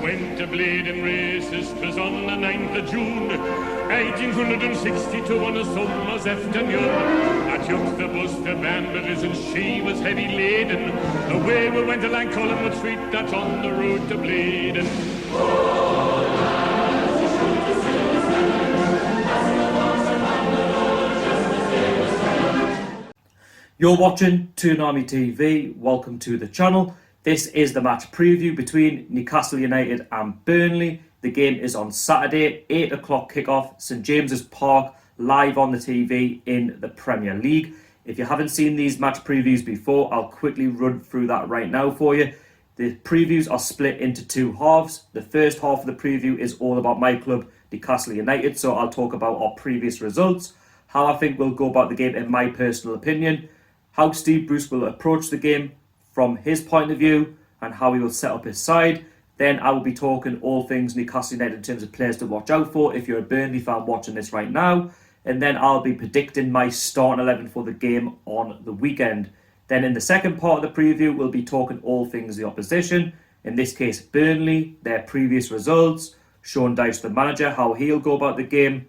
went to bleeding races, 'twas on the 9th of June, 1862 on a summer's afternoon. I took the bus to Banbury's and she was heavy laden. Away we went along Collingwood Street, that's on the road to bleeding. You're watching TOON Army TV. Welcome to the channel. This is the match preview between Newcastle United and Burnley. The game is on Saturday, 8 o'clock kickoff, St James's Park, live on the TV in the Premier League. If you haven't seen these match previews before, I'll quickly run through that right now for you. The previews are split into two halves. The first half of the preview is all about my club, Newcastle United, so I'll talk about our previous results, how I think we'll go about the game in my personal opinion, how Steve Bruce will approach the game from his point of view, and how he will set up his side. Then I will be talking all things Newcastle United in terms of players to watch out for if you're a Burnley fan watching this right now. And then I'll be predicting my starting 11 for the game on the weekend. Then in the second part of the preview, we'll be talking all things the opposition. In this case, Burnley, their previous results, Sean Dyche, the manager, how he'll go about the game,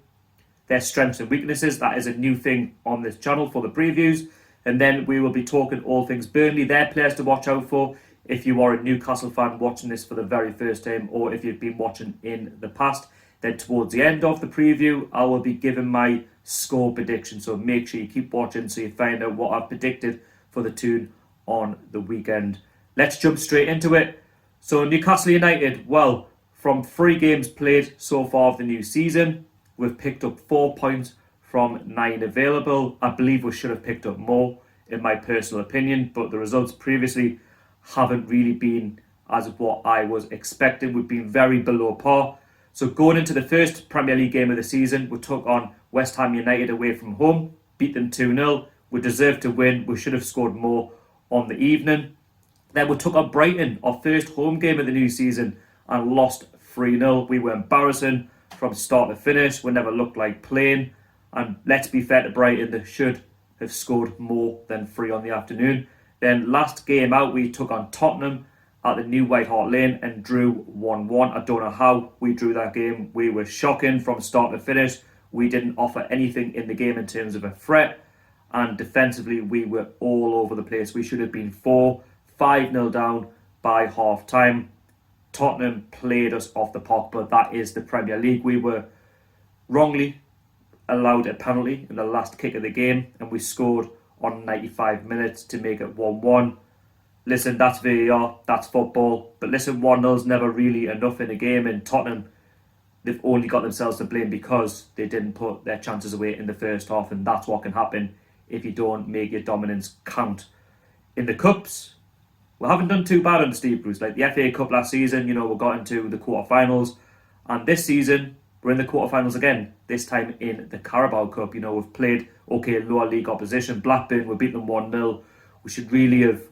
their strengths and weaknesses. That is a new thing on this channel for the previews. And then we will be talking all things Burnley, their players to watch out for if you are a Newcastle fan watching this for the very first time, or if you've been watching in the past. Then towards the end of the preview, I will be giving my score prediction. So make sure you keep watching so you find out what I've predicted for the TOON on the weekend. Let's jump straight into it. So Newcastle United, well, from 3 games played so far of the new season, we've picked up 4 points from 9 available. I believe we should have picked up more, in my personal opinion, but the results previously haven't really been as what I was expecting. We've been very below par. So going into the first Premier League game of the season, we took on West Ham United away from home, beat them 2-0. We deserved to win. We should have scored more on the evening. Then we took on Brighton, our first home game of the new season, and lost 3-0. We were embarrassing from start to finish. We never looked like playing. And let's be fair to Brighton, they should have scored more than 3 on the afternoon. Then last game out, we took on Tottenham at the new White Hart Lane and drew 1-1. I don't know how we drew that game. We were shocking from start to finish. We didn't offer anything in the game in terms of a threat. And defensively, we were all over the place. We should have been 5-0 down by half time. Tottenham played us off the park, but that is the Premier League. We were wrongly allowed a penalty in the last kick of the game, and we scored on 95 minutes to make it 1-1. Listen, that's VAR, that's football, but listen, 1-0 is never really enough in a game, and Tottenham, they've only got themselves to blame because they didn't put their chances away in the first half, and that's what can happen if you don't make your dominance count. In the Cups, we haven't done too bad under Steve Bruce. Like the FA Cup last season, we got into the quarterfinals, and this season we're in the quarterfinals again, this time in the Carabao Cup. We've played lower league opposition. Blackburn, we beat them 1-0. We should really have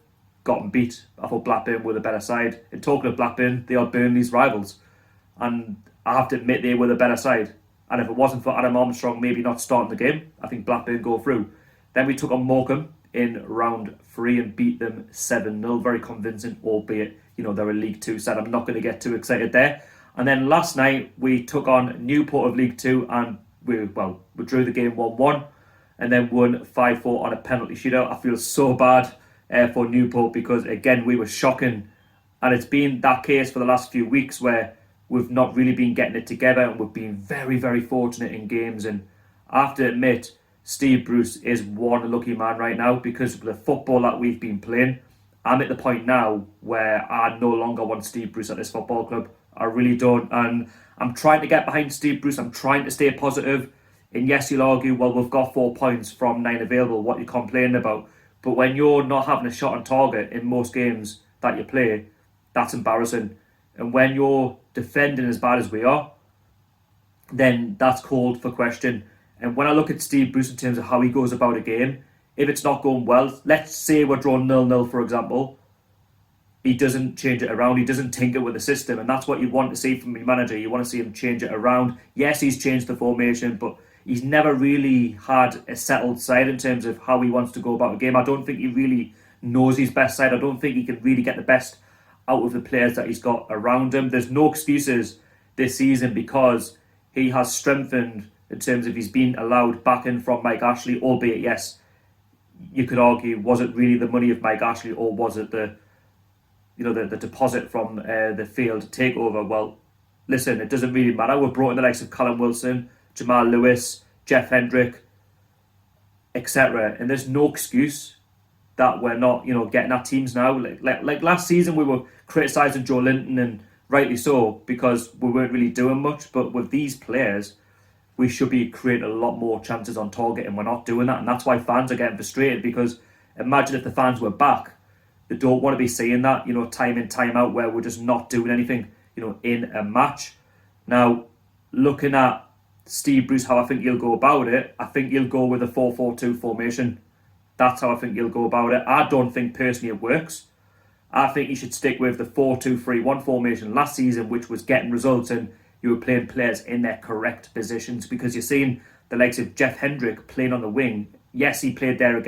gotten beat. I thought Blackburn were the better side. And talking of Blackburn, they are Burnley's rivals. And I have to admit they were the better side. And if it wasn't for Adam Armstrong maybe not starting the game, I think Blackburn go through. Then we took on Morecambe in round 3 and beat them 7-0. Very convincing, albeit, they're a League 2 side. I'm not going to get too excited there. And then last night, we took on Newport of League 2 and we drew the game 1-1 and then won 5-4 on a penalty shootout. I feel so bad for Newport because, again, we were shocking. And it's been that case for the last few weeks where we've not really been getting it together and we've been very, very fortunate in games. And I have to admit, Steve Bruce is one lucky man right now because of the football that we've been playing. I'm at the point now where I no longer want Steve Bruce at this football club. I really don't, and I'm trying to get behind Steve Bruce. I'm trying to stay positive. And yes, you'll argue, well, we've got 4 points from 9 available. What are you complaining about? But when you're not having a shot on target in most games that you play, that's embarrassing. And when you're defending as bad as we are, then that's called for question. And when I look at Steve Bruce in terms of how he goes about a game, if it's not going well, let's say we're drawn 0-0, for example, he doesn't change it around. He doesn't tinker with the system. And that's what you want to see from your manager. You want to see him change it around. Yes, he's changed the formation, but he's never really had a settled side in terms of how he wants to go about a game. I don't think he really knows his best side. I don't think he can really get the best out of the players that he's got around him. There's no excuses this season because he has strengthened in terms of he's been allowed back in from Mike Ashley, albeit, yes, you could argue, was it really the money of Mike Ashley or was it the deposit from the field takeover? Well, listen, it doesn't really matter. We've brought in the likes of Callum Wilson, Jamal Lewis, Jeff Hendrick, etc. And there's no excuse that we're not, getting our teams now. Like last season, we were criticising Joe Linton, and rightly so, because we weren't really doing much. But with these players, we should be creating a lot more chances on target, and we're not doing that. And that's why fans are getting frustrated, because imagine if the fans were back. They don't want to be seeing that, time in, time out, where we're just not doing anything, in a match. Now, looking at Steve Bruce, how I think he'll go about it, I think he'll go with a 4-4-2 formation. That's how I think he'll go about it. I don't think personally it works. I think he should stick with the 4-2-3-1 formation last season, which was getting results, and you were playing players in their correct positions, because you're seeing the likes of Jeff Hendrick playing on the wing. Yes, he played there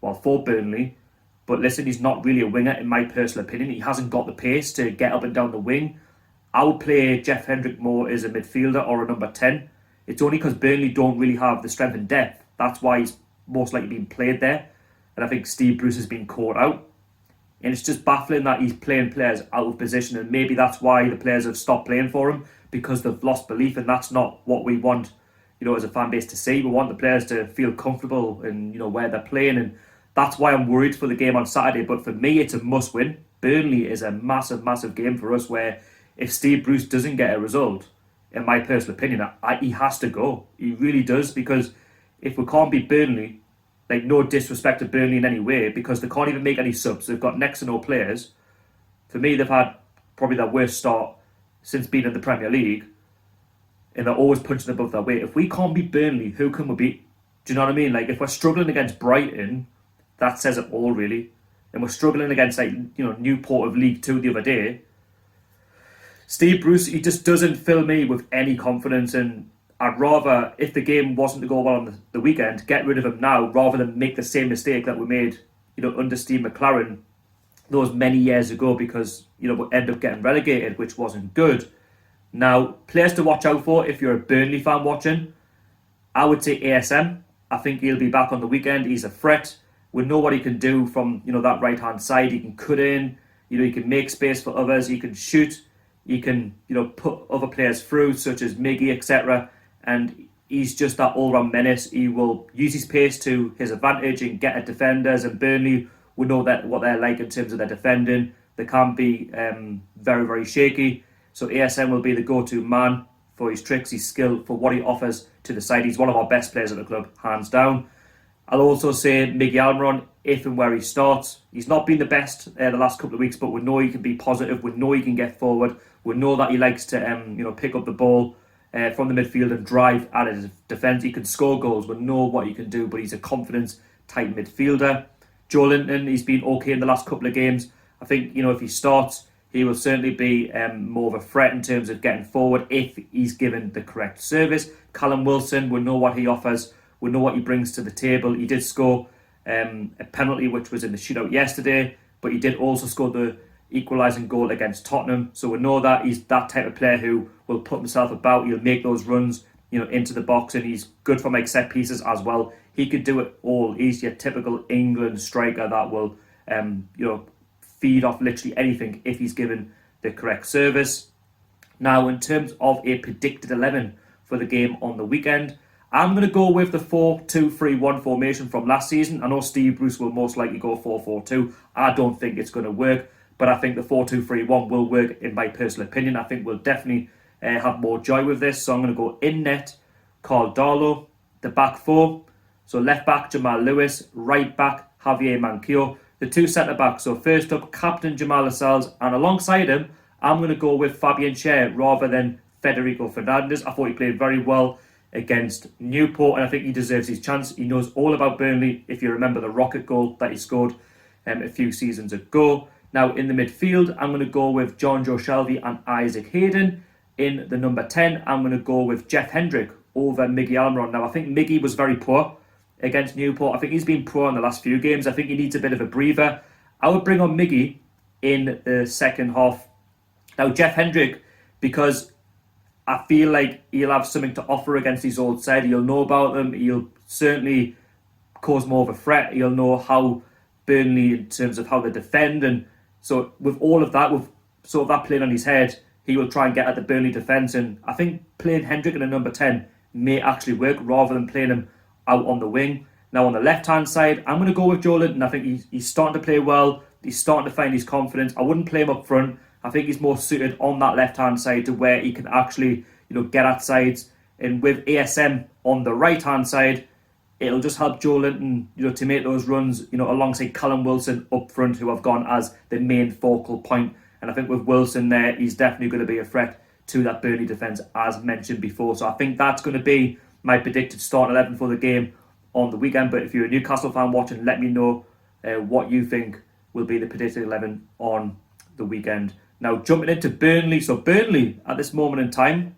for Burnley, but listen, he's not really a winger in my personal opinion. He hasn't got the pace to get up and down the wing. I would play Jeff Hendrick more as a midfielder or a number 10. It's only because Burnley don't really have the strength and depth. That's why he's most likely being played there. And I think Steve Bruce has been caught out. And it's just baffling that he's playing players out of position. And maybe that's why the players have stopped playing for him, because they've lost belief. And that's not what we want, as a fan base to see. We want the players to feel comfortable in, where they're playing. And that's why I'm worried for the game on Saturday. But for me, it's a must-win. Burnley is a massive, massive game for us, where if Steve Bruce doesn't get a result, in my personal opinion, he has to go. He really does, because if we can't beat Burnley, like, no disrespect to Burnley in any way, because they can't even make any subs. They've got next to no players. For me, they've had probably their worst start since being in the Premier League, and they're always punching above their weight. If we can't beat Burnley, who can we beat? Do you know what I mean? Like, if we're struggling against Brighton, that says it all, really. And we're struggling against, Newport of League Two the other day. Steve Bruce, he just doesn't fill me with any confidence, and I'd rather, if the game wasn't to go well on the weekend, get rid of him now rather than make the same mistake that we made, under Steve McLaren those many years ago, because, we end up getting relegated, which wasn't good. Now, players to watch out for if you're a Burnley fan watching, I would say ASM. I think he'll be back on the weekend. He's a threat. We know what he can do from, that right-hand side. He can cut in, he can make space for others, he can shoot, he can, put other players through, such as Miggy, etc. And he's just that all-round menace. He will use his pace to his advantage and get at defenders. And Burnley, we know that what they're like in terms of their defending. They can be very, very shaky. So ASM will be the go-to man for his tricks, his skill, for what he offers to the side. He's one of our best players at the club, hands down. I'll also say Miggy Almiron, if and where he starts. He's not been the best the last couple of weeks, but we know he can be positive. We know he can get forward. We know that he likes to pick up the ball from the midfield and drive at his defence. He can score goals. We know what he can do, but he's a confidence type midfielder. Joe Linton, he's been okay in the last couple of games. I think, if he starts, he will certainly be more of a threat in terms of getting forward if he's given the correct service. Callum Wilson, we know what he offers. We know what he brings to the table. He did score a penalty, which was in the shootout yesterday, but he did also score the equalising goal against Tottenham. So we know that he's that type of player who will put himself about. He'll make those runs, into the box, and he's good from set pieces as well. He could do it all. He's your typical England striker that will, feed off literally anything if he's given the correct service. Now, in terms of a predicted 11 for the game on the weekend, I'm going to go with the 4-2-3-1 formation from last season. I know Steve Bruce will most likely go 4-4-2. I don't think it's going to work, but I think the 4-2-3-1 will work in my personal opinion. I think we'll definitely have more joy with this. So I'm going to go in net, Carl Darlow, the back four. So left back, Jamal Lewis, right back, Javier Manquillo. The two centre-backs. So first up, Captain Jamal Lascelles, and alongside him, I'm going to go with Fabian Schär rather than Federico Fernandez. I thought he played very well against Newport, and I think he deserves his chance. He knows all about Burnley, if you remember the rocket goal that he scored a few seasons ago. Now, in the midfield, I'm going to go with John Joe Shelby and Isaac Hayden. In the number 10, I'm going to go with Jeff Hendrick over Miggy Almiron. Now, I think Miggy was very poor against Newport. I think he's been poor in the last few games. I think he needs a bit of a breather. I would bring on Miggy in the second half. Now, Jeff Hendrick, because I feel like he'll have something to offer against his old side. He'll know about them. He'll certainly cause more of a threat. He'll know how Burnley, in terms of how they defend. And so with all of that, with sort of that playing on his head, he will try and get at the Burnley defence. And I think playing Hendrick in a number 10 may actually work rather than playing him out on the wing. Now on the left-hand side, I'm going to go with Joe Linton. I think he's starting to play well. He's starting to find his confidence. I wouldn't play him up front. I think he's more suited on that left-hand side to where he can actually, get at sides. And with ASM on the right-hand side, it'll just help Joe Linton, to make those runs, alongside Callum Wilson up front, who have gone as the main focal point. And I think with Wilson there, he's definitely going to be a threat to that Burnley defence, as mentioned before. So I think that's going to be my predicted starting 11 for the game on the weekend. But if you're a Newcastle fan watching, let me know what you think will be the predicted 11 on the weekend. Now, jumping into Burnley. So Burnley, at this moment in time,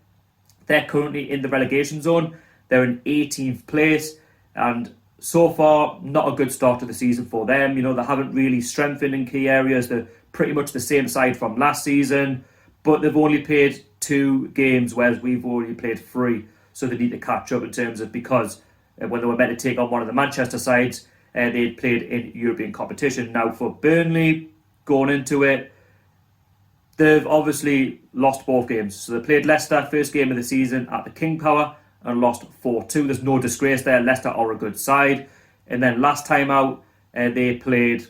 they're currently in the relegation zone. They're in 18th place. And so far, not a good start to the season for them. They haven't really strengthened in key areas. They're pretty much the same side from last season. But they've only played 2 games, whereas we've already played 3. So they need to catch up in terms of, because when they were meant to take on one of the Manchester sides, they'd played in European competition. Now for Burnley, going into it, they've obviously lost both games. So they played Leicester, first game of the season at the King Power, and lost 4-2. There's no disgrace there. Leicester are a good side. And then last time out, they played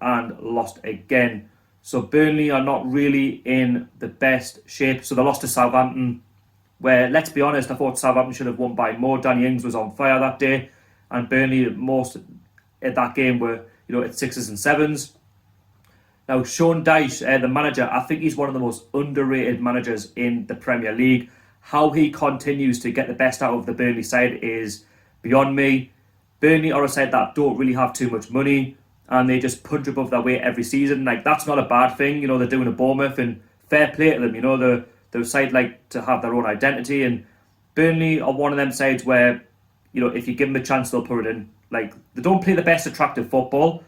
and lost again. So Burnley are not really in the best shape. So they lost to Southampton, where, let's be honest, I thought Southampton should have won by more. Danny Ings was on fire that day. And Burnley, most at that game, were at 6s and 7s. Now, Sean Dyche, the manager, I think he's one of the most underrated managers in the Premier League. How he continues to get the best out of the Burnley side is beyond me. Burnley are a side that don't really have too much money, and they just punch above their weight every season. That's not a bad thing. They're doing a Bournemouth, and fair play to them. They're a side like to have their own identity, and Burnley are one of them sides where, if you give them a chance, they'll put it in. They don't play the best attractive football,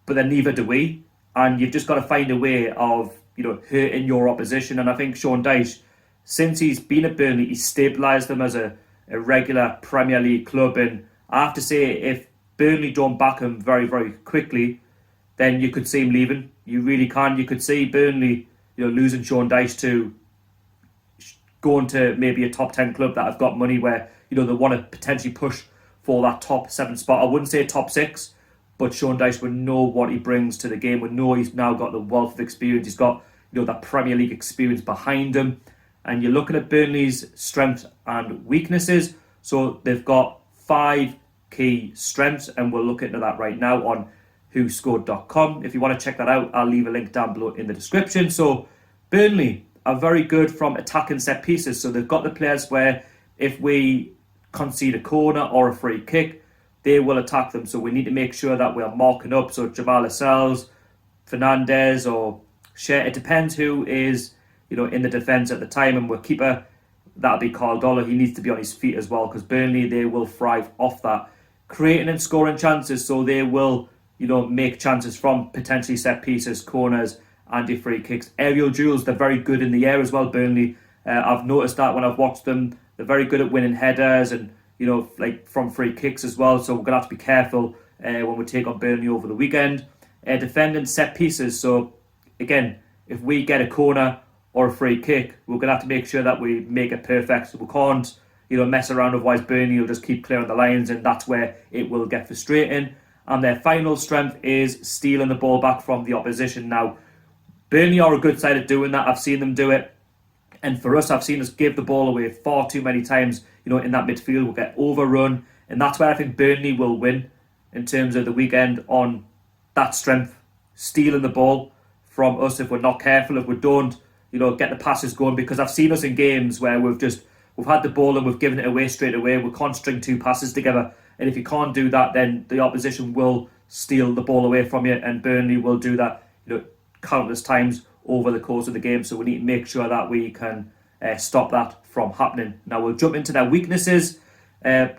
but then neither do we. And you've just got to find a way of, hurting your opposition. And I think Sean Dyche, since he's been at Burnley, he's stabilised them as a regular Premier League club. And I have to say, if Burnley don't back him very, very quickly, then you could see him leaving. You really can. You could see Burnley, losing Sean Dyche to going to maybe a top 10 club that have got money where, they want to potentially push for that top 7 spot. I wouldn't say top 6, but Sean Dyche would know what he brings to the game, would know he's now got the wealth of experience. He's got, that Premier League experience behind him. And you're looking at Burnley's strengths and weaknesses. So they've got 5 key strengths, and we'll look into that right now on whoscored.com. If you want to check that out, I'll leave a link down below in the description. So Burnley are very good from attacking set pieces. So they've got the players where if we concede a corner or a free kick, they will attack them. So we need to make sure that we're marking up. So Jamal Lascelles, Fernandez, or Cher, it depends who is, in the defence at the time. And we're keeper, that'll be Carl Dollar. He needs to be on his feet as well, because Burnley, they will thrive off that. Creating and scoring chances, so they will, make chances from potentially set pieces, corners, and free kicks. Aerial duels, they're very good in the air as well, Burnley. I've noticed that when I've watched them. They're very good at winning headers and, from free kicks as well. So we're going to have to be careful when we take on Burnley over the weekend. Defending set pieces. So, again, if we get a corner or a free kick, we're going to have to make sure that we make it perfect. So we can't, mess around. Otherwise, Burnley will just keep clearing the lines, and that's where it will get frustrating. And their final strength is stealing the ball back from the opposition. Now, Burnley are a good side at doing that. I've seen them do it. And for us, I've seen us give the ball away far too many times, in that midfield. We'll get overrun. And that's where I think Burnley will win in terms of the weekend, on that strength, stealing the ball from us if we're not careful, if we don't, get the passes going. Because I've seen us in games where we've had the ball and we've given it away straight away. We can't string 2 passes together. And if you can't do that, then the opposition will steal the ball away from you. And Burnley will do that, countless times over the course of the game. So we need to make sure that we can stop that from happening. Now we'll jump into their weaknesses.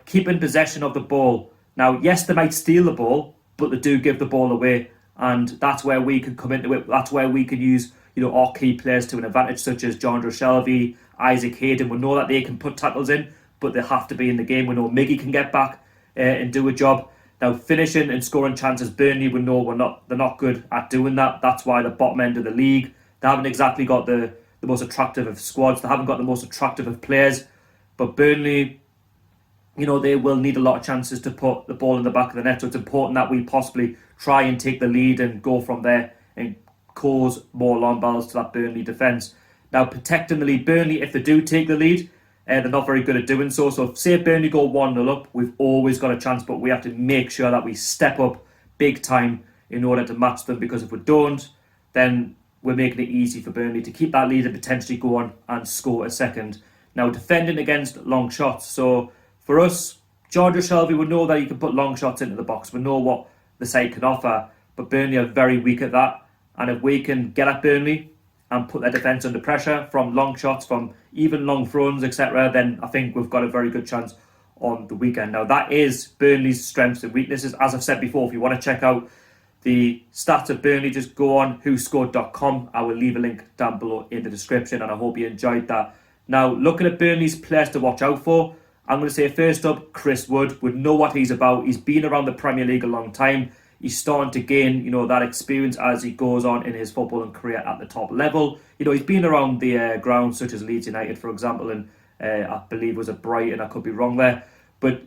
Keeping possession of the ball. Now, yes, they might steal the ball, but they do give the ball away. and that's where we can come into it. That's where we can use, our key players to an advantage, such as John Shelby, Isaac Hayden. We know that they can put tackles in, but they have to be in the game. We know Miggy can get back and do a job. Now, finishing and scoring chances, Burnley, we know they're not good at doing that. That's why the bottom end of the league. They haven't exactly got the most attractive of squads. They haven't got the most attractive of players. But Burnley, they will need a lot of chances to put the ball in the back of the net. So it's important that we possibly try and take the lead and go from there and cause more long balls to that Burnley defence. Now, protecting the lead, Burnley, if they do take the lead, they're not very good at doing so. So if, say, Burnley go 1-0 up, we've always got a chance, but we have to make sure that we step up big time in order to match them, because if we don't, then we're making it easy for Burnley to keep that lead and potentially go on and score a second. Now, defending against long shots. So for us, George Shelby, we know that he can put long shots into the box. We know what the side can offer, but Burnley are very weak at that. And if we can get at Burnley and put their defence under pressure from long shots, from even long throws, etc., then I think we've got a very good chance on the weekend. Now, that is Burnley's strengths and weaknesses. As I've said before, if you want to check out the stats of Burnley, just go on whoscored.com. I will leave a link down below in the description, and I hope you enjoyed that. Now, looking at Burnley's players to watch out for, I'm going to say first up, Chris Wood. We know what he's about. He's been around the Premier League a long time. He's starting to gain, that experience as he goes on in his footballing career at the top level. He's been around the grounds such as Leeds United, for example, and I believe was at Brighton. I could be wrong there. But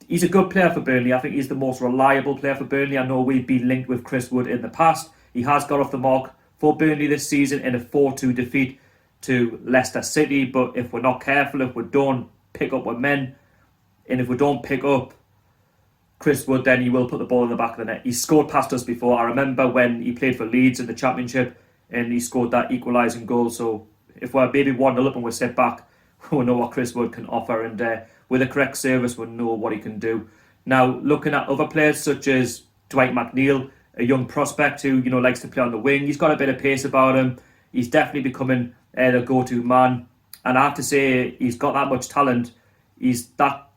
he's a good player for Burnley. I think he's the most reliable player for Burnley. I know we've been linked with Chris Wood in the past. He has got off the mark for Burnley this season in a 4-2 defeat to Leicester City. But if we're not careful, if we don't pick up our men, and if we don't pick up Chris Wood, then he will put the ball in the back of the net. He's scored past us before. I remember when he played for Leeds in the Championship and he scored that equalising goal. So if we're maybe 1-0 up and we sit back, we know what Chris Wood can offer, and with a correct service, we know what he can do. Now, looking at other players such as Dwight McNeil, a young prospect who likes to play on the wing. He's got a bit of pace about him. He's definitely becoming the go-to man, and I have to say he's got that much talent. He's that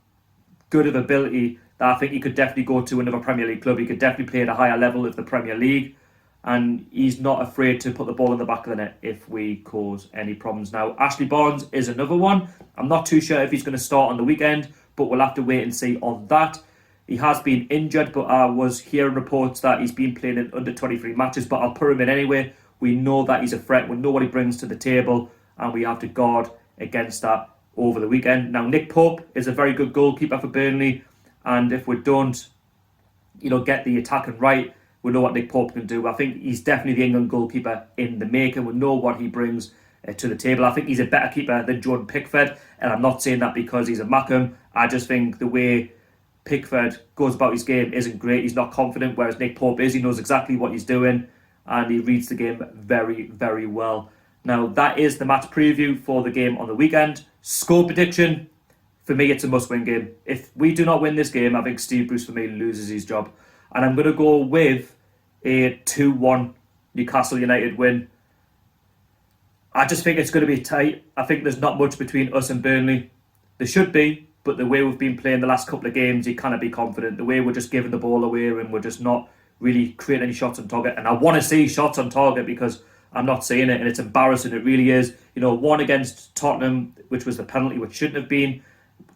good of ability that I think he could definitely go to another Premier League club. He could definitely play at a higher level of the Premier League, and he's not afraid to put the ball in the back of the net if we cause any problems. Now, Ashley Barnes is another one. I'm not too sure if he's going to start on the weekend, but we'll have to wait and see on that. He has been injured, but I was hearing reports that he's been playing in under 23 matches, but I'll put him in anyway. We know that he's a threat. We know what he brings to the table, and we have to guard against that over the weekend. Now, Nick Pope is a very good goalkeeper for Burnley, and if we don't, get the attacking right, we know what Nick Pope can do. I think he's definitely the England goalkeeper in the making. We know what he brings to the table. I think he's a better keeper than Jordan Pickford, and I'm not saying that because he's a Mackham. I just think the way Pickford goes about his game isn't great. He's not confident, whereas Nick Pope is. He knows exactly what he's doing, and he reads the game very, very well. Now, that is the match preview for the game on the weekend. Score prediction, for me, it's a must-win game. If we do not win this game, I think Steve Bruce, for me, loses his job. And I'm going to go with a 2-1 Newcastle United win. I just think it's going to be tight. I think there's not much between us and Burnley. There should be, but the way we've been playing the last couple of games, you cannot be confident. The way we're just giving the ball away and we're just not really creating any shots on target. And I want to see shots on target because I'm not seeing it, and it's embarrassing. It really is. One against Tottenham, which was the penalty, which shouldn't have been.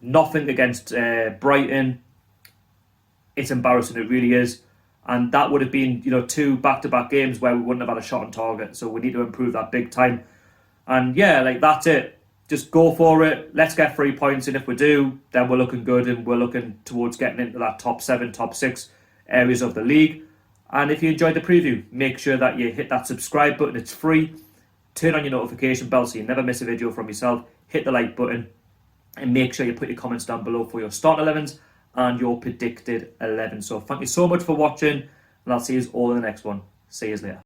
Nothing against Brighton. It's embarrassing. It really is. And that would have been, 2 back-to-back games where we wouldn't have had a shot on target. So we need to improve that big time. And yeah, that's it. Just go for it. Let's get 3 points. And if we do, then we're looking good and we're looking towards getting into that top 7, top 6 areas of the league. And if you enjoyed the preview, make sure that you hit that subscribe button. It's free. Turn on your notification bell so you never miss a video from myself. Hit the like button. And make sure you put your comments down below for your start 11s and your predicted 11. So thank you so much for watching, and I'll see you all in the next one. See you later.